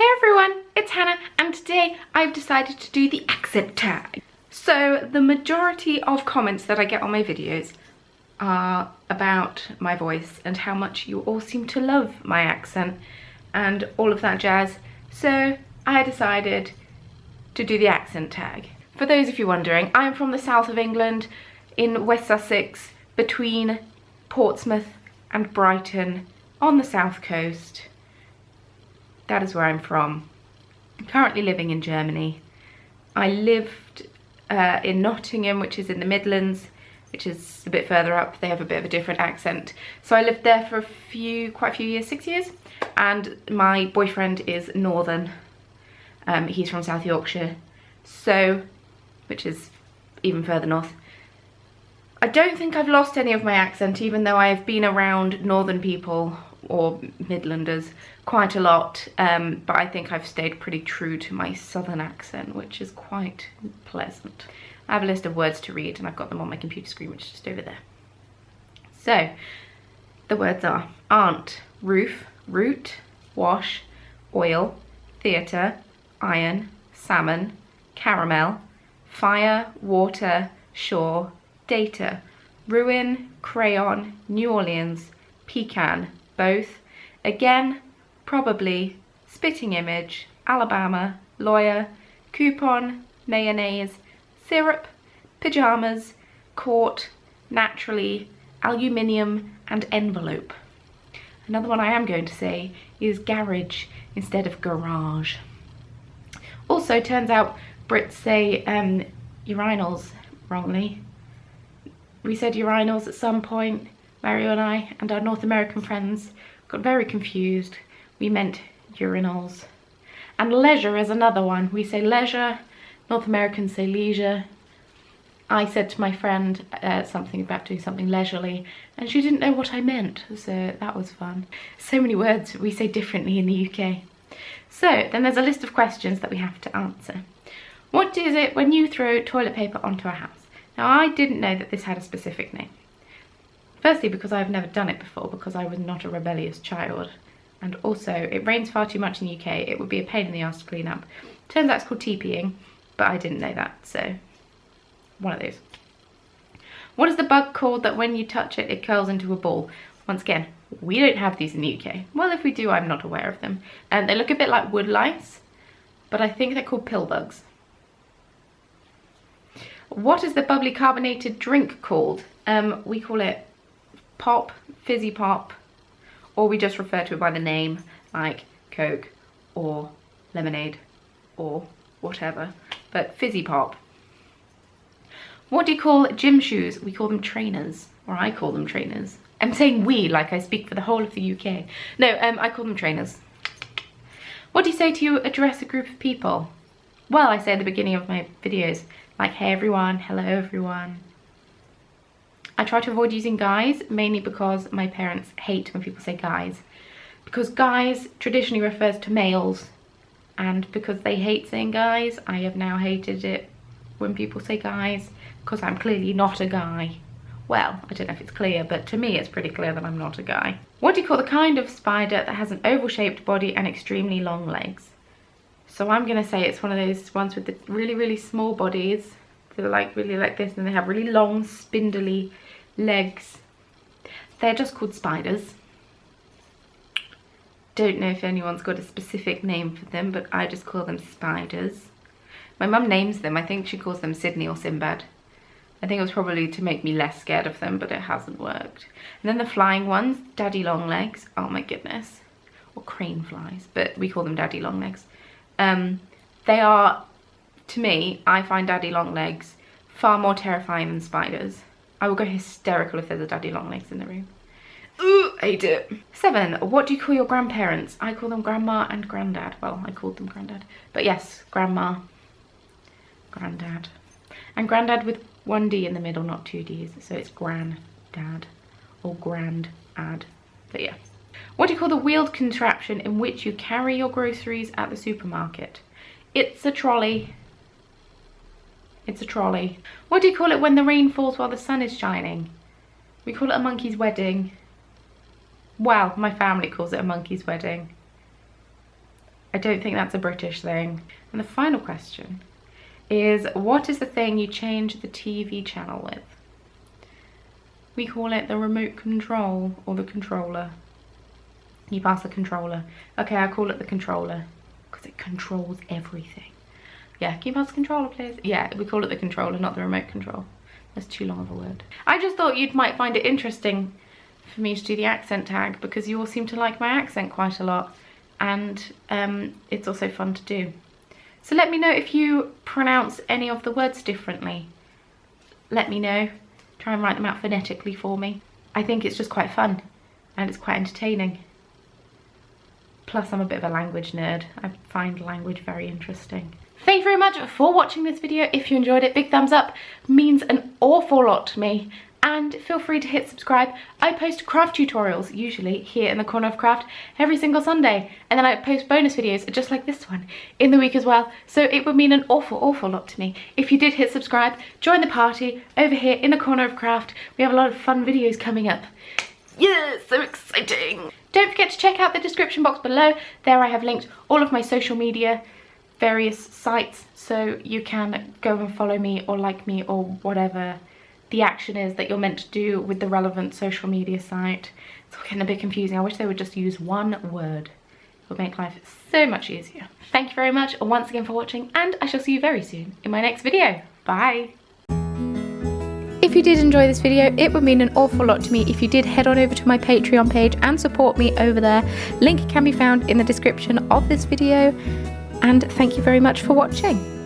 Hey everyone, it's Hannah, and today I've decided to do the accent tag. So the majority of comments that I get on my videos are about my voice and how much you all seem to love my accent and all of that jazz. So I decided to do the accent tag. For those of you wondering, I'm from the south of England in West Sussex, between Portsmouth and Brighton on the south coast. That is where I'm from. I'm currently living in Germany. I lived in Nottingham, which is in the Midlands, which is a bit further up. They have a bit of a different accent. So I lived there for quite a few years, 6 years. And my boyfriend is northern. He's from South Yorkshire, which is even further north. I don't think I've lost any of my accent, even though I've been around northern people or Midlanders quite a lot, but I think I've stayed pretty true to my southern accent, which is quite pleasant. I have a list of words to read and I've got them on my computer screen, which is just over there. So the words are aunt, roof, root, wash, oil, theatre, iron, salmon, caramel, fire, water, shore, data, ruin, crayon, New Orleans, pecan, both, again, probably, spitting image, Alabama, lawyer, coupon, mayonnaise, syrup, pyjamas, court, naturally, aluminium, and envelope. Another one I am going to say is garage instead of garage. Also, turns out Brits say urinals wrongly. We said urinals at some point. Mario and I and our North American friends got very confused. We meant urinals. And leisure is another one. We say leisure, North Americans say leisure. I said to my friend something about doing something leisurely, and she didn't know what I meant, so that was fun. So many words we say differently in the UK. So then there's a list of questions that we have to answer. What is it when you throw toilet paper onto a house? Now, I didn't know that this had a specific name. Firstly, because I've never done it before, because I was not a rebellious child. And also, it rains far too much in the UK. It would be a pain in the arse to clean up. Turns out it's called TPing, but I didn't know that, so one of those. What is the bug called that when you touch it, it curls into a ball? Once again, we don't have these in the UK. Well, if we do, I'm not aware of them. They look a bit like wood lice, but I think they're called pill bugs. What is the bubbly carbonated drink called? We call it pop, fizzy pop, or we just refer to it by the name, like Coke or lemonade or whatever, but fizzy pop. What do you call gym shoes? We call them trainers, or I call them trainers. I'm saying we like I speak for the whole of the UK. No, I call them trainers. What do you say to address a group of people? Well, I say at the beginning of my videos, like, hey everyone, hello everyone. I try to avoid using guys, mainly because my parents hate when people say guys. Because guys traditionally refers to males, and because they hate saying guys, I have now hated it when people say guys, because I'm clearly not a guy. Well, I don't know if it's clear, but to me it's pretty clear that I'm not a guy. What do you call the kind of spider that has an oval-shaped body and extremely long legs? So I'm gonna say it's one of those ones with the really, really small bodies. They're like really like this, and they have really long, spindly legs. They're just called spiders. Don't know if anyone's got a specific name for them, but I just call them spiders. My mum names them. I think she calls them Sydney or Sinbad. I think it was probably to make me less scared of them, but it hasn't worked. And then the flying ones, daddy long legs. Oh my goodness. Or crane flies, but we call them daddy long legs. They are, to me, I find daddy long legs far more terrifying than spiders. I will go hysterical if there's a daddy long legs in the room. Ooh, I hate it. 7, what do you call your grandparents? I call them grandma and granddad. Well, I called them granddad. But yes, grandma, granddad. And granddad with 1 D in the middle, not 2 Ds. So it's granddad or grandad. But yeah. What do you call the wheeled contraption in which you carry your groceries at the supermarket? It's a trolley. It's a trolley. What do you call it when the rain falls while the sun is shining? We call it a monkey's wedding. Well, my family calls it a monkey's wedding. I don't think that's a British thing. And the final question is, what is the thing you change the TV channel with? We call it the remote control, or the controller. You pass the controller. Okay, I call it the controller because it controls everything. Yeah, can you pass the controller, please? Yeah, we call it the controller, not the remote control. That's too long of a word. I just thought you might find it interesting for me to do the accent tag because you all seem to like my accent quite a lot, and it's also fun to do. So let me know if you pronounce any of the words differently. Let me know. Try and write them out phonetically for me. I think it's just quite fun and it's quite entertaining. Plus I'm a bit of a language nerd. I find language very interesting. Thank you very much for watching this video. If you enjoyed it, big thumbs up means an awful lot to me. And feel free to hit subscribe. I post craft tutorials, usually here in the corner of craft, every single Sunday. And then I post bonus videos, just like this one, in the week as well. So it would mean an awful lot to me if you did hit subscribe. Join the party over here in the corner of craft. We have a lot of fun videos coming up. Yeah, so exciting. Don't forget to check out the description box below. There I have linked all of my social media, various sites, so you can go and follow me or like me or whatever the action is that you're meant to do with the relevant social media site. It's all getting a bit confusing. I wish they would just use one word. It would make life so much easier. Thank you very much once again for watching, and I shall see you very soon in my next video. Bye! If you did enjoy this video, it would mean an awful lot to me if you did head on over to my Patreon page and support me over there. Link can be found in the description of this video, and thank you very much for watching.